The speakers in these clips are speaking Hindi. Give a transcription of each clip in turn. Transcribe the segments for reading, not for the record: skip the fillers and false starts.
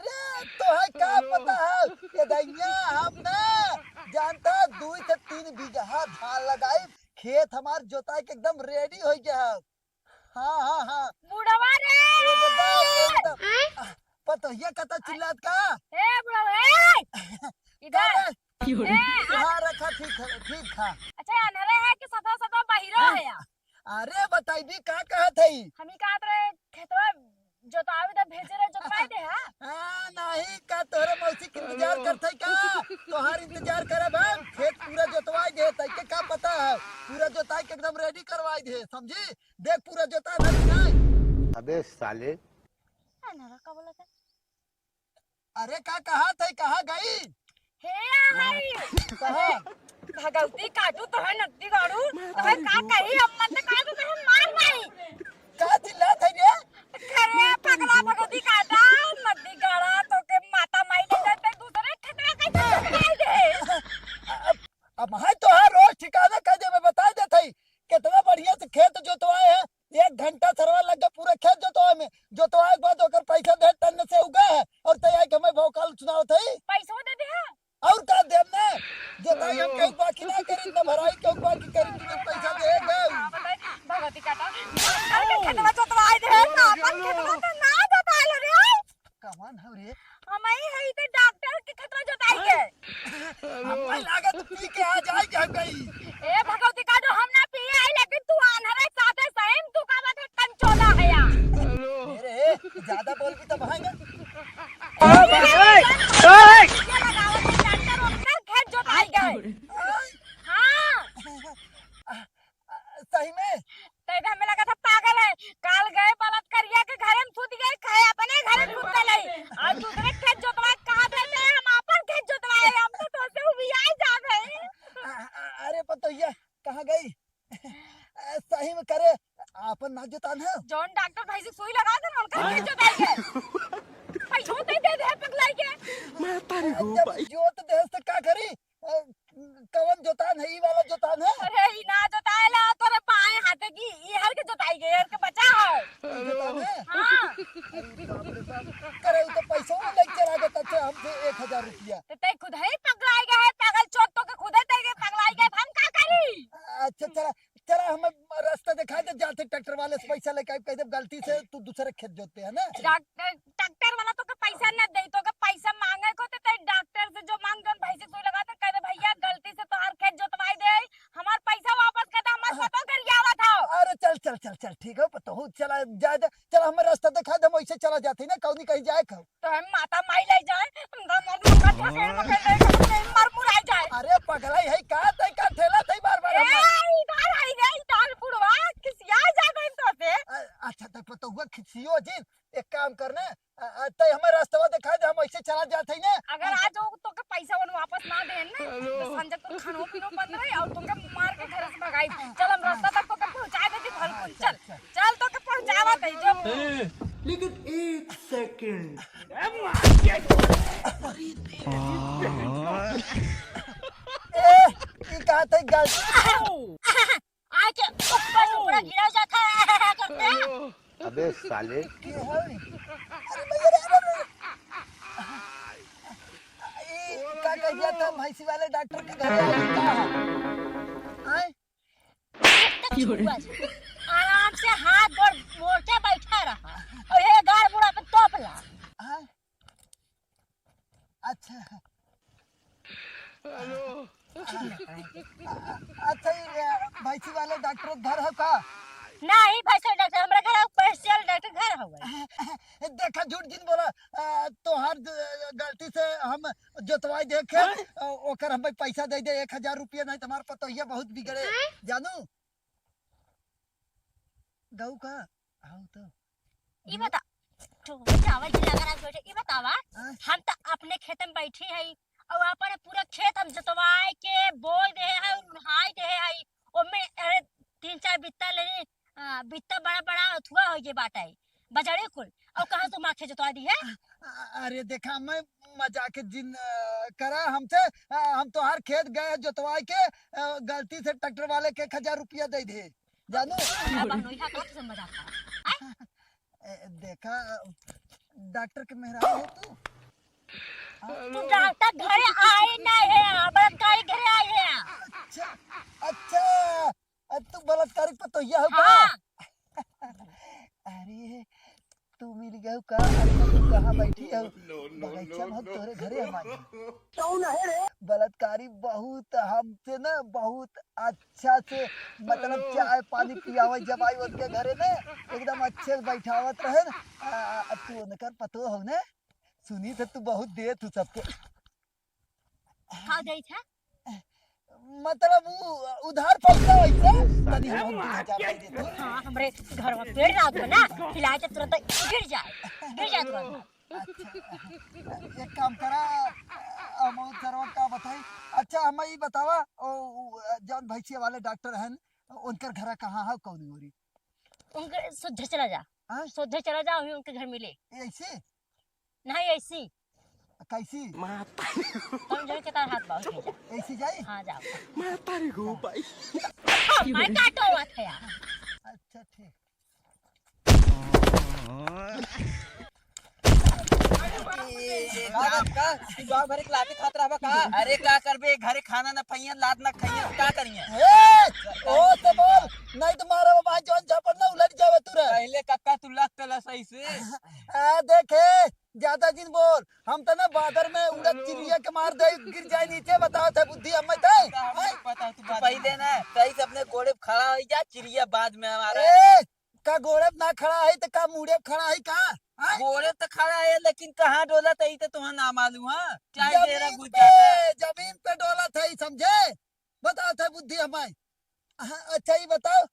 अरे तो है क्या पता है ये दैया हम ना जानता 2 से 3 बीघा धान लगाई खेत हमार जोताई के एकदम रेडी हो गया है। हाँ हाँ हाँ बुढ़वा रे एकदम एकदम पता ये कता चिल्लात का ए बुढ़वा इधर करे ए हाँ रखा ठीक था। अच्छा अनरे है कि सदा सदा बाहिरो है या अरे बताई भी का कहत है हमी कहत रहे खेतवा जोतावे दा भेजे रहे जोतवाई दे हा हाँ नहीं का तोरे मौसी के इंतजार करते का तोहार इंतजार करे बा खेत पूरा जोतवाई दे तैके का पता है पूरा जोताई के एकदम रेडी करवाई दे समझी देख पूरा जोता है नहीं। अबे साले अनरा का बोला था अरे का कहा थे कहा गई हे हमारी कहा भगवती काटू तो है नत्ती गाड़ू तो है का कही अम्मा ने कहा तो है मार नहीं का चिल्लात है रे करे पगला भगवती काटा नत्ती गाड़ा तो के माता माई दे देते दूसरे ठकरा कैसे मार दे अब है तो है रोज ठिकाना कह दे मैं बता देते कितना बढ़िया से खेत जोतवाए है 1 घंटा सरवा लग गया पूरा खेत जोतवाए में जोतवाए के बाद ओकर पैसा दे टन से उगा है और तैयार के मैं भौकाल चुनाव थे पैसा दे दे और का देम ने जोताई हम केहू बाकी ना करी न भराई केहू बाकी करी तो पैसा दे गए भगवती काटा अरे खेतवा जोतवाई दे ना अपन खेतवा तो ना जोताई रे कमान है रे हमारी है इधर डॉक्टर के खेतवा जोताई के हमें लागत पी के आ जाए क्या गई ए भगवती काटो हम ना पिए आई लेकिन तू अनहरे साथे सहीम तू का बात कंचोला है या अरे ज्यादा बोल भी तो भाएंगे खेत जोताई गए हाँ सही में तेरे हमें लगा था पागल है काल गए बलात्कारिया के घर में सूत गए खाए अपने घर में सूत गए आज दूसरे खेत जोतवाए कहां देते हैं हम अपन खेत जोतवाए हम तो से उबियाई जा गए अरे पता ये कहाँ गई सही में करे आपन ना जोतान है जॉन डॉक्टर भाई से सुई लगा दे उनका खेत जोताई के पैसा दे दे पगलाई के मैं तारी हो भाई जोत दे से का करी कवन जोतान है ई वाला जोतान है अरे ई ना जोताए ला तोरे बाएं हाथे की ई हर के जोताई गए हर के बचा है जोतान है हां करे तो पैसा में लेके चला देता थे हमसे 1000 रुपया ते ते खुद ही पगलाई गए है पागल चोट तो के खुद ही ते पगलाई गए हम का करी अच्छा चला चला हम रास्ता दिखा दे जाते ट्रैक्टर वाले से पैसा लेके कह दे गलती से तू दूसरे खेत जोते है ना डॉक्टर वाला तो के पैसा न दे तो के पैसा मांगे को ते डॉक्टर से जो मांग जन भाई से सुई लगा दे कह दे भैया गलती से तोहार खेत जोतवाई दे हमार पैसा वापस कर दे हमार फोटो करियावा था अरे चल चल चल चल ठीक है पता हो चला जा चल हमें रास्ता दिखा दे वैसे चला जाते ना कौनी कहीं जाए खाओ तो हम माता माई ले जाए मर मुराई जाए अरे पगलाई है का तई का ठेला तई बार-बार हम इधर आई गई इधर पुरवा किसिया जा गई तो से अच्छा तक पता हुआ खिसियो जी एक काम करना तई हमें रास्ता दिखा दे हम ऐसे चला जाते ना अगर आज तो के पैसा वन वापस ना दे ना तो संजय तो खानो पीनो बंद रही और तुमके मार के घर से भगाई चल हम रास्ता तक तो के पहुंचा देती भल चल चल तो के पहुंचावा दे जो लेकिन 1 सेकंड ई कहा तई गलती आज ऊपर से पूरा गिरा जाता है करते अबे साले की है अरे भैया रे का कह दिया था भैंसी वाले डॉक्टर के घर आए आराम से हाथ गोड़ मोड़ के बैठा रहा और ये गाड़ बुढ़ा पे तोपला हाँ? अच्छा अच्छा ये भैंसी वाले डॉक्टर घर है का नहीं भैंसा डॉक्टर हमरा घर स्पेशल डॉक्टर घर हुआ देखा झूठ जिन बोला तो हर गलती से हम जोतवाई देखे ओकर हमें पैसा दे दे 1000 रुपया नहीं तुम्हारे पता ये बहुत बिगड़े जानू गऊ का हाँ तो ई बता तो चावल जी लगा रहा बैठे ई बतावा हम तो अपने खेत में बैठी है और अपन पूरा खेत हम जोतवाई के बोई दे है उन्हाई दे है ओमे अरे 3-4 बित्ता लेने बित्ता बड़ा अथुआ हो ये बात है बजारे कुल और कहां से माखे जोतवा दी है अरे देखा मैं मजाक जिन करा हमसे हम तो हर खेत गए जोतवाई के गलती से ट्रैक्टर वाले के 1000 रुपया दे दे जानू मजाक देखा डॉक्टर के मेहरान है तू तू डॉक्टर घरे आए नहीं है, बलात्कारी घरे आए हैं। अच्छा अच्छा, तू बलात्कारी पतोहिया हो का? हाँ अरे तू मिल गया का? अच्छा तू कहाँ बैठी है? बगीचा में हम तोरे घरे हमारे कौन है रे? बलात्कारी बहुत हमसे ना बहुत अच्छा से मतलब चाय पानी पियावे जब आई उनके घरे ने एकदम अच्छे से बैठावत रहे ना। तू उनकर पतो हो ने? सुनी तो तू बहुत दे तू सबके खा गई था। मतलब वो उधार पैसा वैसे तनी हम 2000 दे देते। हाँ हमरे घर में पेड़ रात में ना खिलाए तो तुरंत गिर जाए तुरंत। अच्छा एक काम करा अमाउंट सरवा का बताई। अच्छा हमें ये बतावा जौन भैंसिया वाले डॉक्टर हैं उनकर घर कहाँ है कौन गोरी? उनके सुधर चला जा, हाँ? सुधर चला जा, वही उनके घर मिले। ऐसे नहीं ऐसी कैसी तुम जो के तार हाथ बाहर भेजा। ऐसी जाए? हाँ जाओ। भाई मैं काटो हुआ था यार। अच्छा ठीक। गाँव भरे के लाते खात रहबा का? अरे का करबे घरे खाना न खइयन लात न खइयन का करिए? ओ तो बोल नहीं तो मारा बाबा जौन झापड़ ना उलट जावे तू रे। पहले कक्का तू लग तला सही से। देखे ज्यादा दिन बोल हम तो ना बादर में उड़द चिड़िया के मार दे गिर जाए नीचे। बताओ थे बुद्धि हमें पता तू पहले ना सही से अपने घोड़े पे खड़ा हो जा, चिड़िया बाद में हमारा। ए का घोड़े पे ना खड़ा है तो का मुड़े पे खड़ा है का? घोड़े तो खड़ा है लेकिन कहाँ डोला तही तो तुम्हें ना मालूम है। चाहे तेरा जमीन गुज पे जाता। जमीन पे डोला था ही समझे? बताओ थे बुद्धि हमें। अच्छा ही बताओ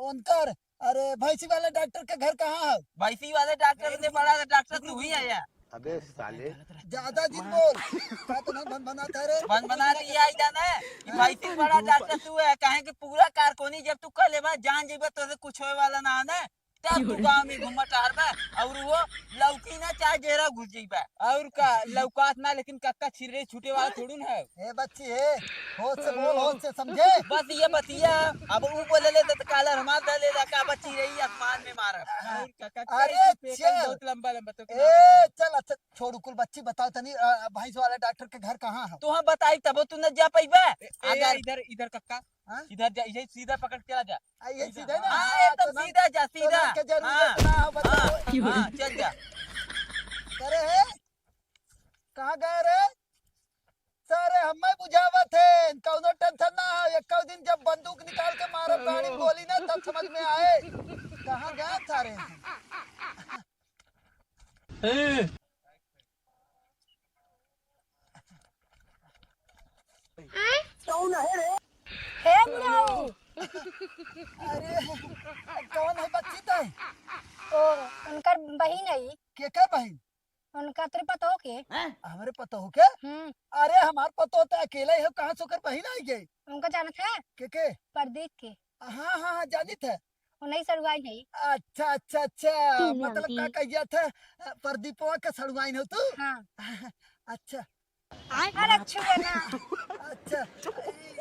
उनकर अरे भैंसी वाले डॉक्टर के घर कहाँ है? भैंसी वाले डॉक्टर ने बड़ा डॉक्टर तू ही आया। अबे साले ज्यादा दिन बोल का तो नहीं बन बनाता रे। बन बना दिया ही जाना है कि भैंसी बड़ा डॉक्टर तू है। कहे कि पूरा कारकोनी जब तू कर लेबा जान जेबा तो से कुछ होए वाला ना है। तब तू गांव में घूमा टहरबा और वो लौकी ना चाहे जेरा घुस जाइबा और का लौकात ना, लेकिन कक्का छिरे छूटे वाला थोड़ी ना है। ए बच्ची है होश से बोल होश से समझे? बस ये बतिया अब ऊ बोले ले तो काला हमार दले ला का बच्ची रही आसमान में मार। और कक्का अरे पेकल चल। बहुत लंबा लंबा तो ए चल अच्छा छोड़ कुल बच्ची बताओ तनी भैंस वाले डॉक्टर के घर कहाँ है? तू बताई तब तू न जा पाइबा। अगर इधर इधर कक्का हाँ? इधर जा, इधर सीधा पकड़ के चला जा। ये सीधे ना? हाँ एकदम तो सीधा जा तो सीधा। के जरूरत हाँ ना हो बताओ। हाँ चल जा। करे है कहाँ गए रे? सारे हमें बुझावत है कौनो टेंशन ना हो। एक दिन जब बंदूक निकाल के मारो गाड़ी बोली ना तब समझ में आए कहाँ गए सारे। कौन है रे? हे बुढ़ाऊ अरे कौन है बच्ची तो? ओ उनकर बहिन है, के बहन? उनका तेरे पता हो के? हमारे पतो हो के? हम्म अरे हमारे पतो होता अकेला ही हो कहाँ से होकर बहन आई गई? उनका जाना था के? प्रदीप के। हाँ हाँ हाँ जानी थे। वो नहीं सरुआई है। अच्छा अच्छा अच्छा मतलब का कहिया था प्रदीपवा के सड़ुआइन हो तू? हाँ अच्छा अरे छुए ना अच्छा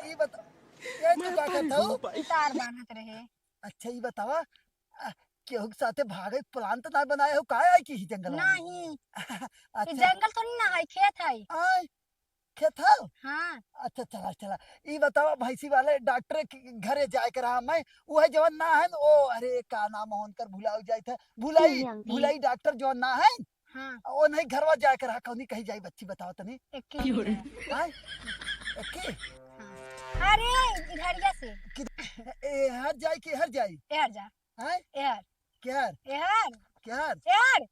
ये बता ये तू का कहता हूँ? तार बांधत रहे। अच्छा ये बतावा केहू के साथे भागे प्लान तो ना बनाए हो काहे आई की ही जंगल में? नहीं ये अच्छा जंगल तो नहीं ना है, खेत है। आय खेत है? हाँ अच्छा चला चला ये बतावा भैंसी वाले डॉक्टर के घरे जाए कर रहा मैं वो है जवन ना है ओ अरे का नाम है उनकर भुलाओ जाए थे भुलाई डॉक्टर जवन ना है हाँ वो नहीं घरवा जाए कर रहा कौनी कहीं जाई बच्ची बताओ तनी। एक आय एके अरे इधरिया से ए हर जाई कि हर जाई? एहर जा आय एहर केहर एहर केहर एहर।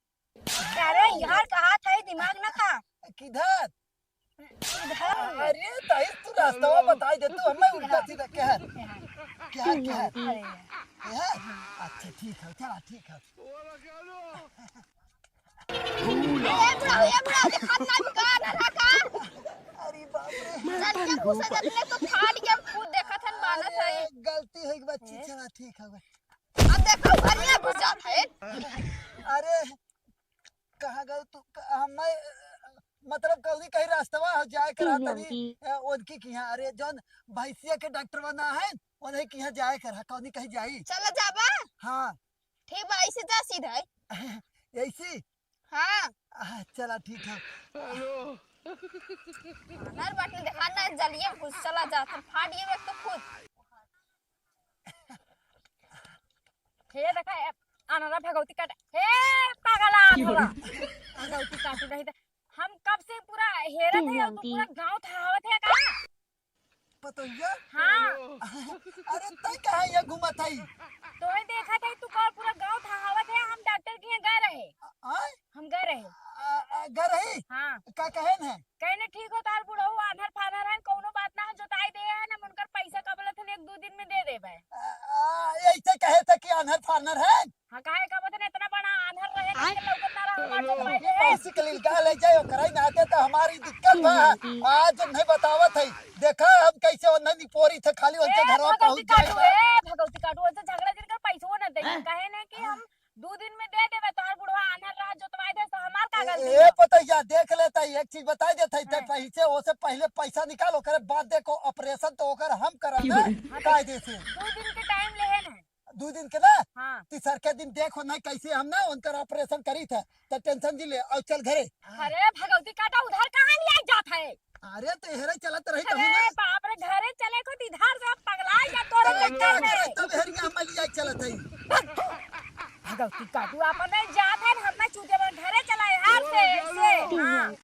अरे यार कहा था ये दिमाग ना खा किधर? इधर अरे ताई तू रास्ता बता दे तू हमें उल्टा सीधा केहर केहर केहर अरे केहर। अच्छा ठीक है चला ठीक है। ये बुढ़ा देखत ना का ना का अरे बाप रे चल के घुस जाते तो फाड़ के खुद देखत हन बानत है। अरे गलती हो गई बच्ची चला ठीक है। अब देखो घरिया घुस जात है। अरे कहाँ गए तू हमें मतलब कौनी कहीं रास्ता हो जाए कर तनी उनकी की यहाँ अरे जौन भैंसिया के डॉक्टर बना है उन्हें की यहाँ जाए कर कौनी कहीं जाई? चल जाबा हाँ ठीक बा ऐसे जा सीधा ऐसी हाँ चला ठीक है। नर बाटने दिखाना है जलिए घुस चला जाता फाड़िए में तो खुद हे देखा अनारा भगवती काट हे पागला अनारा भगवती काटू रही था हम कब से पूरा हेरत है तो पूरा गांव थावत है का पतोहिया हाँ अरे तय कहाँ ये घूमत है? तो ही देखा था तू कल पूरा गांव थावत है हम डॉक्टर के यहाँ गए रहे आय हम गए रहे घर है हाँ का कहन है? कहने ठीक हो तार बुढ़ऊ आधर फाधर है कोनो बात ना जोताई दे है ना उनकर पैसा कबलत है 1-2 दिन में दे देबे ऐसे कहे थे कि अनहर फार्नर है। हाँ काहे का बतने इतना बड़ा आधर रहे ना कि लौकत ना रहा हमार जोतवाई दे मौसी के लिए गा ले जाए कराई ना आते तो हमारी दिक्कत बा। आज नहीं बतावत है देखा हम कैसे वो नहीं पोरी थे खाली उनके घरवा पहुंच जाए। भगवती काटू ऐसे झगड़ा दिन कर पैसो न दे कहे ने कि हम 2 दिन में दे देबे तोहर बुढ़वा आनर रात जोतवाई दे तो हमार का गलती ए पतैया देख लेता एक चीज बता देता है पैसे ओसे पहले पैसा निकालो करे बाद देखो ऑपरेशन तो होकर हम कराना कायदे से 2 दिन के टाइम लेहे न 2 दिन के ना हां तीसर के दिन देखो ना कैसे हम ना उनका ऑपरेशन करी था तो टेंशन जी ले और चल घरे। अरे भगवती काटा उधर कहां ले जात है? अरे तो हेरे चलत रही अरे ना बाप रे घरे चले को इधर से पगला जा तोरे चक्कर में तब हेरिया हम लिया चलत है। भगवती काटू अपन जात है हम ना चूते घरे चलाए हार से हां